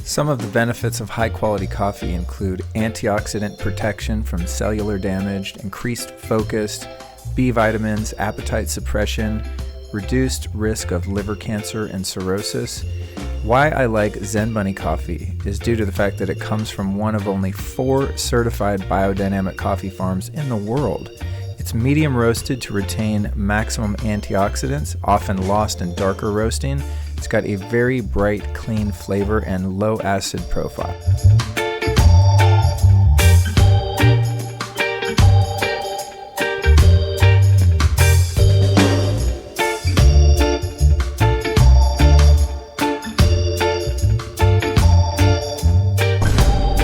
Some of the benefits of high-quality coffee include antioxidant protection from cellular damage, increased focus, B vitamins, appetite suppression, reduced risk of liver cancer and cirrhosis. Why I like Zenbunni coffee is due to the fact that it comes from one of only 4 certified biodynamic coffee farms in the world. It's medium roasted to retain maximum antioxidants, often lost in darker roasting. It's got a very bright, clean flavor and low acid profile.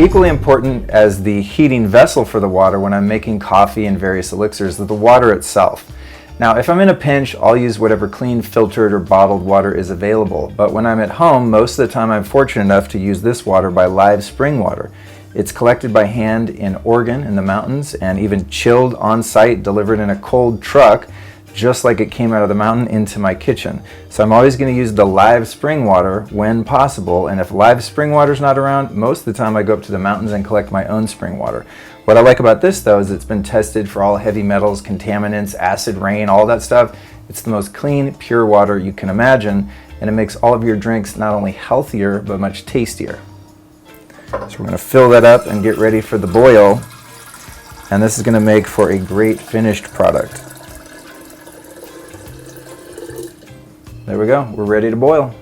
Equally important as the heating vessel for the water when I'm making coffee and various elixirs is the water itself. Now, if I'm in a pinch, I'll use whatever clean, filtered, or bottled water is available. But when I'm at home, most of the time I'm fortunate enough to use this water by live spring water. It's collected by hand in Oregon in the mountains and even chilled on site, delivered in a cold truck, just like it came out of the mountain into my kitchen. So I'm always going to use the live spring water when possible, and if live spring water is not around, most of the time I go up to the mountains and collect my own spring water. What I like about this though is it's been tested for all heavy metals, contaminants, acid rain, all that stuff. It's the most clean, pure water you can imagine, and it makes all of your drinks not only healthier, but much tastier. So we're going to fill that up and get ready for the boil, and this is going to make for a great finished product. There we go, we're ready to boil.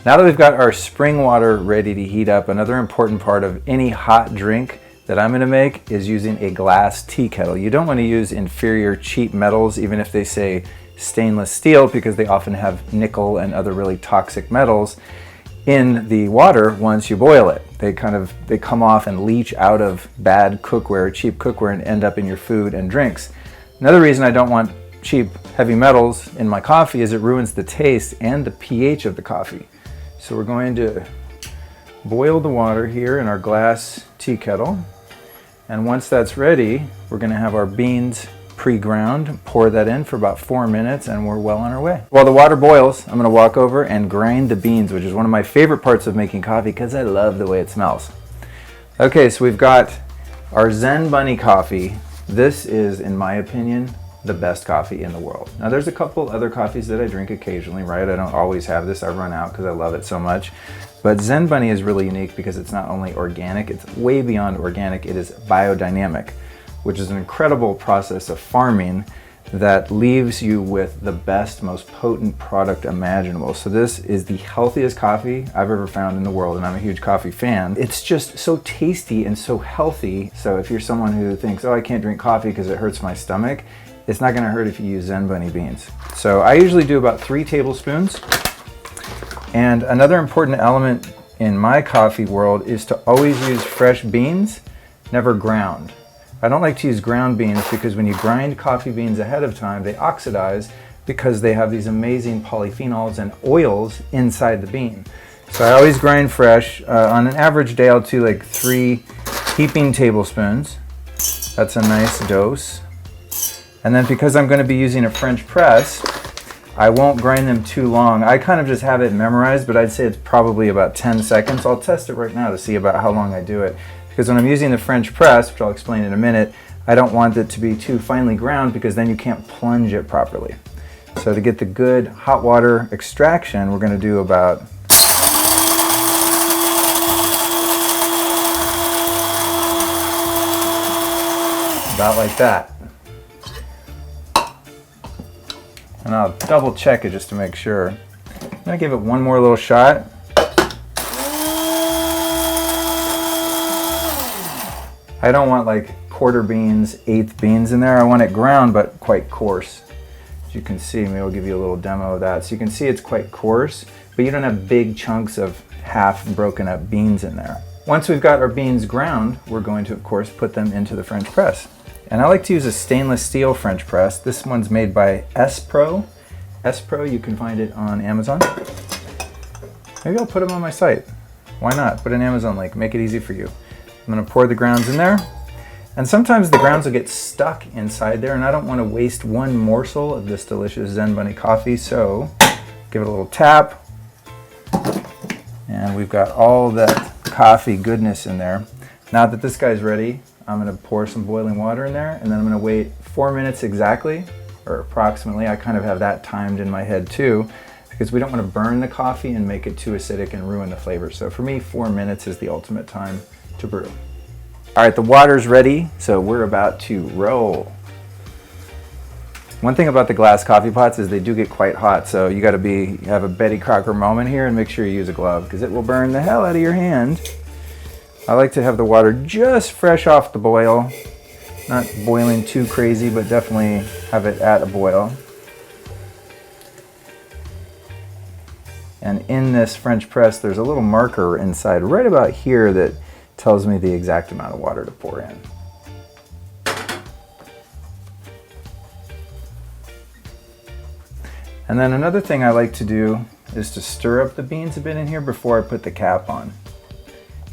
Now that we've got our spring water ready to heat up, another important part of any hot drink that I'm going to make is using a glass tea kettle. You don't want to use inferior cheap metals, even if they say stainless steel, because they often have nickel and other really toxic metals in the water once you boil it. They come off and leach out of bad cookware, cheap cookware, and end up in your food and drinks. Another reason I don't want cheap heavy metals in my coffee is it ruins the taste and the pH of the coffee. So we're going to boil the water here in our glass tea kettle, and once that's ready, we're going to have our beans pre-ground, pour that in for about 4 minutes, and we're well on our way. While the water boils, I'm going to walk over and grind the beans, which is one of my favorite parts of making coffee because I love the way it smells. Okay, so we've got our Zenbunni coffee. This is, in my opinion, the best coffee in the world. Now there's a couple other coffees that I drink occasionally, right? I don't always have this, I run out because I love it so much. But Zenbunni is really unique because it's not only organic, it's way beyond organic, it is biodynamic, which is an incredible process of farming that leaves you with the best, most potent product imaginable. So this is the healthiest coffee I've ever found in the world, and I'm a huge coffee fan. It's just so tasty and so healthy. So if you're someone who thinks, oh, I can't drink coffee because it hurts my stomach, it's not going to hurt if you use Zenbunni beans. So I usually do about 3 tablespoons. And another important element in my coffee world is to always use fresh beans, never ground. I don't like to use ground beans because when you grind coffee beans ahead of time, they oxidize because they have these amazing polyphenols and oils inside the bean. So I always grind fresh. On an average day, I'll do like 3 heaping tablespoons. That's a nice dose. And then because I'm going to be using a French press, I won't grind them too long. I kind of just have it memorized, but I'd say it's probably about 10 seconds. I'll test it right now to see about how long I do it. Because when I'm using the French press, which I'll explain in a minute, I don't want it to be too finely ground because then you can't plunge it properly. So to get the good hot water extraction, we're going to do about like that. And I'll double check it just to make sure. I'm going to give it one more little shot. I don't want like quarter beans, eighth beans in there. I want it ground but quite coarse. As you can see, maybe I'll give you a little demo of that. So you can see it's quite coarse, but you don't have big chunks of half broken up beans in there. Once we've got our beans ground, we're going to, of course, put them into the French press. And I like to use a stainless steel French press. This one's made by Asprey. Asprey, you can find it on Amazon. Maybe I'll put them on my site. Why not? Put an Amazon link, make it easy for you. I'm gonna pour the grounds in there. And sometimes the grounds will get stuck inside there, and I don't wanna waste one morsel of this delicious Zenbunni coffee, so give it a little tap. And And we've got all that coffee goodness in there. Now that this guy's ready, I'm gonna pour some boiling water in there, and then I'm gonna wait 4 minutes exactly, or approximately. I kind of have that timed in my head too, because we don't wanna burn the coffee and make it too acidic and ruin the flavor. So for me, 4 minutes is the ultimate time to brew. All right, the water's ready, so we're about to roll. One thing about the glass coffee pots is they do get quite hot, so you gotta have a Betty Crocker moment here and make sure you use a glove, because it will burn the hell out of your hand. I like to have the water just fresh off the boil, not boiling too crazy, but definitely have it at a boil. And in this French press, there's a little marker inside right about here that tells me the exact amount of water to pour in. And then another thing I like to do is to stir up the beans a bit in here before I put the cap on.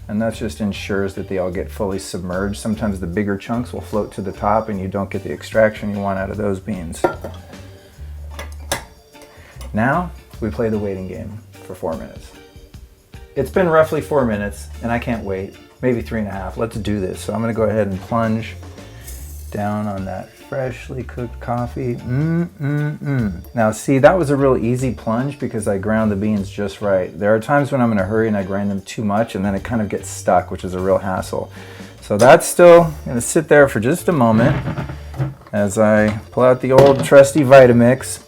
And that just ensures that they all get fully submerged. Sometimes the bigger chunks will float to the top and you don't get the extraction you want out of those beans. Now we play the waiting game for 4 minutes. It's been roughly 4 minutes and I can't wait, maybe 3.5. Let's do this. So I'm gonna go ahead and plunge down on that freshly cooked coffee. Now see, that was a real easy plunge because I ground the beans just right. There are times when I'm in a hurry and I grind them too much and then it kind of gets stuck, which is a real hassle. So that's still gonna sit there for just a moment as I pull out the old trusty Vitamix,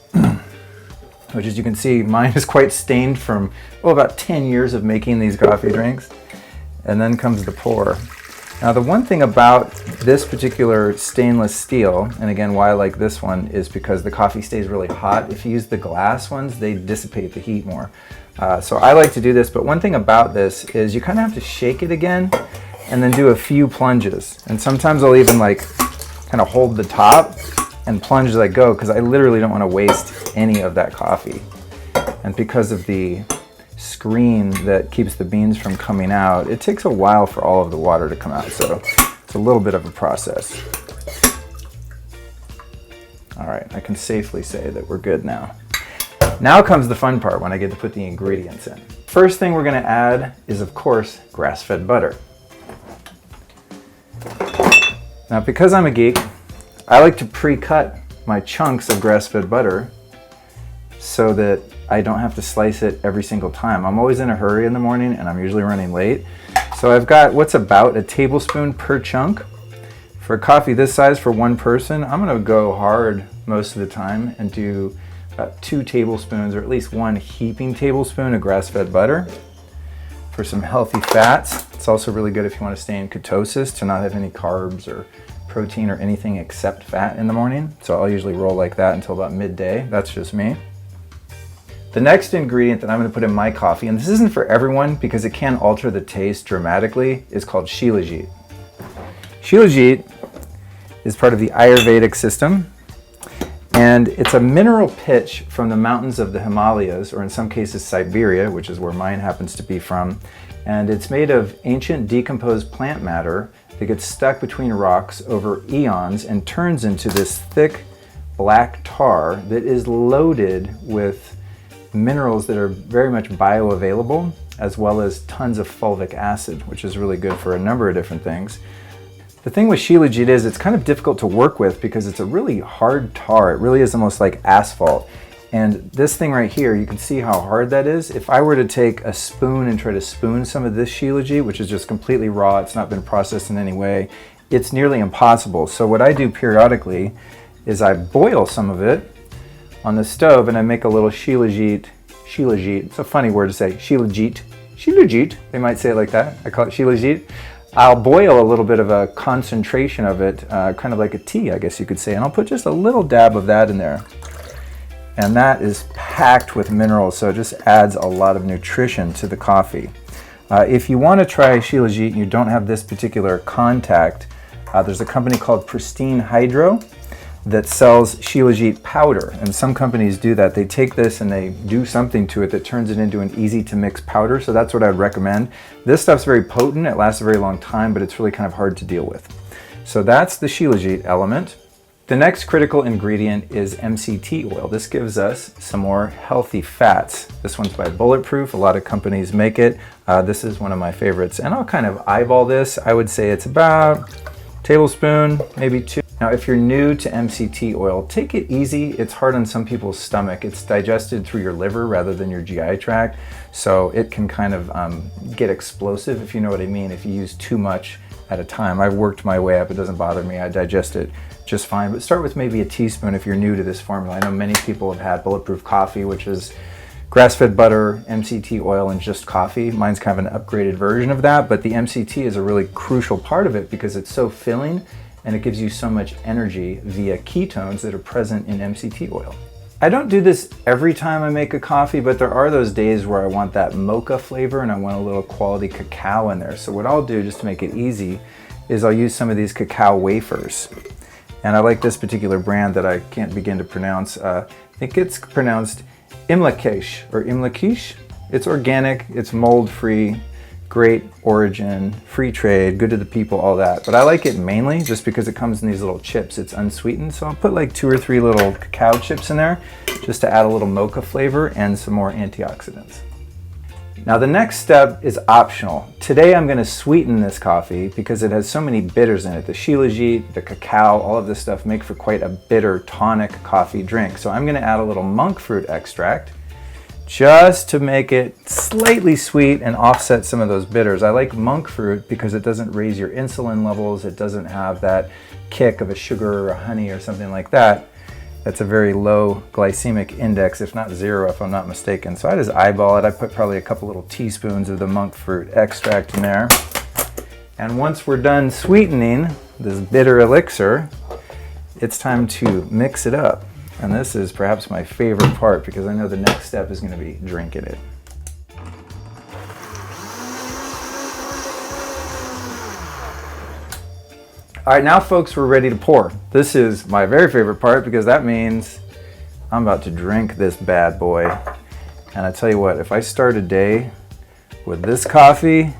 which as you can see, mine is quite stained from, about 10 years of making these coffee drinks. And then comes the pour. Now the one thing about this particular stainless steel, and again why I like this one, is because the coffee stays really hot. If you use the glass ones, they dissipate the heat more. So I like to do this, but one thing about this is you kind of have to shake it again and then do a few plunges. And sometimes I'll even like kind of hold the top and plunge as I go, because I literally don't want to waste any of that coffee. And because of the screen that keeps the beans from coming out, it takes a while for all of the water to come out, so it's a little bit of a process. All right, I can safely say that we're good now. Now comes the fun part when I get to put the ingredients in. First thing we're gonna add is, of course, grass-fed butter. Now, because I'm a geek, I like to pre-cut my chunks of grass-fed butter so that I don't have to slice it every single time. I'm always in a hurry in the morning and I'm usually running late. So I've got what's about a tablespoon per chunk. For a coffee this size for one person, I'm gonna go hard most of the time and do about 2 tablespoons, or at least 1 heaping tablespoon of grass-fed butter for some healthy fats. It's also really good if you want to stay in ketosis, to not have any carbs or protein or anything except fat in the morning. So I'll usually roll like that until about midday. That's just me. The next ingredient that I'm going to put in my coffee, and this isn't for everyone because it can alter the taste dramatically, is called Shilajit. Shilajit is part of the Ayurvedic system, and it's a mineral pitch from the mountains of the Himalayas, or in some cases Siberia, which is where mine happens to be from. And it's made of ancient decomposed plant matter that gets stuck between rocks over eons and turns into this thick black tar that is loaded with minerals that are very much bioavailable, as well as tons of fulvic acid, which is really good for a number of different things. The thing with Shilajit is it's kind of difficult to work with because it's a really hard tar. It really is almost like asphalt. And this thing right here, you can see how hard that is. If I were to take a spoon and try to spoon some of this Shilajit, which is just completely raw, it's not been processed in any way, it's nearly impossible. So what I do periodically is I boil some of it on the stove and I make a little Shilajit, it's a funny word to say, Shilajit, they might say it like that. I call it Shilajit. I'll boil a little bit of a concentration of it, kind of like a tea, I guess you could say, and I'll put just a little dab of that in there. And that is packed with minerals, so it just adds a lot of nutrition to the coffee. If you want to try Shilajit and you don't have this particular contact, there's a company called Pristine Hydro that sells Shilajit powder, and some companies do that. They take this and they do something to it that turns it into an easy to mix powder, so that's what I'd recommend. This stuff's very potent, it lasts a very long time, but it's really kind of hard to deal with. So that's the Shilajit element. The next critical ingredient is MCT oil. This gives us some more healthy fats. This one's by Bulletproof. A lot of companies make it. This is one of my favorites. And I'll kind of eyeball this. I would say it's about a tablespoon, maybe 2. Now, if you're new to MCT oil, take it easy. It's hard on some people's stomach. It's digested through your liver rather than your GI tract. So it can kind of get explosive, if you know what I mean, if you use too much at a time. I've worked my way up. It doesn't bother me. I digest it just fine. But start with maybe a teaspoon if you're new to this formula. I know many people have had Bulletproof Coffee, which is grass-fed butter, MCT oil, and just coffee. Mine's kind of an upgraded version of that, but the MCT is a really crucial part of it because it's so filling and it gives you so much energy via ketones that are present in MCT oil. I don't do this every time I make a coffee, but there are those days where I want that mocha flavor and I want a little quality cacao in there. So what I'll do, just to make it easy, is I'll use some of these cacao wafers. And I like this particular brand that I can't begin to pronounce. I think it's pronounced Imlakesh or Imlakesh. It's organic, it's mold-free, great origin, free trade, good to the people, all that. But I like it mainly just because it comes in these little chips. It's unsweetened, so I'll put like 2 or 3 little cacao chips in there just to add a little mocha flavor and some more antioxidants. Now the next step is optional. Today I'm going to sweeten this coffee because it has so many bitters in it. The Shilajit, the cacao, all of this stuff make for quite a bitter tonic coffee drink. So I'm going to add a little monk fruit extract just to make it slightly sweet and offset some of those bitters. I like monk fruit because it doesn't raise your insulin levels. It doesn't have that kick of a sugar or a honey or something like that. That's a very low glycemic index, if not 0, if I'm not mistaken. So I just eyeball it. I put probably a couple little teaspoons of the monk fruit extract in there. And once we're done sweetening this bitter elixir, it's time to mix it up. And this is perhaps my favorite part because I know the next step is going to be drinking it. All right, now folks, we're ready to pour. This is my very favorite part because that means I'm about to drink this bad boy. And I tell you what, if I start a day with this coffee,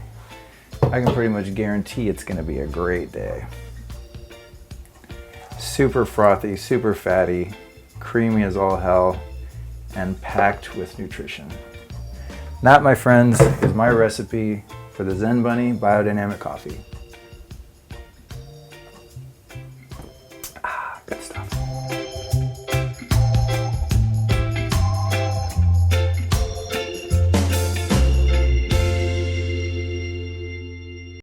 I can pretty much guarantee it's gonna be a great day. Super frothy, super fatty, creamy as all hell, and packed with nutrition. That, my friends, is my recipe for the Zenbunni Biodynamic Coffee.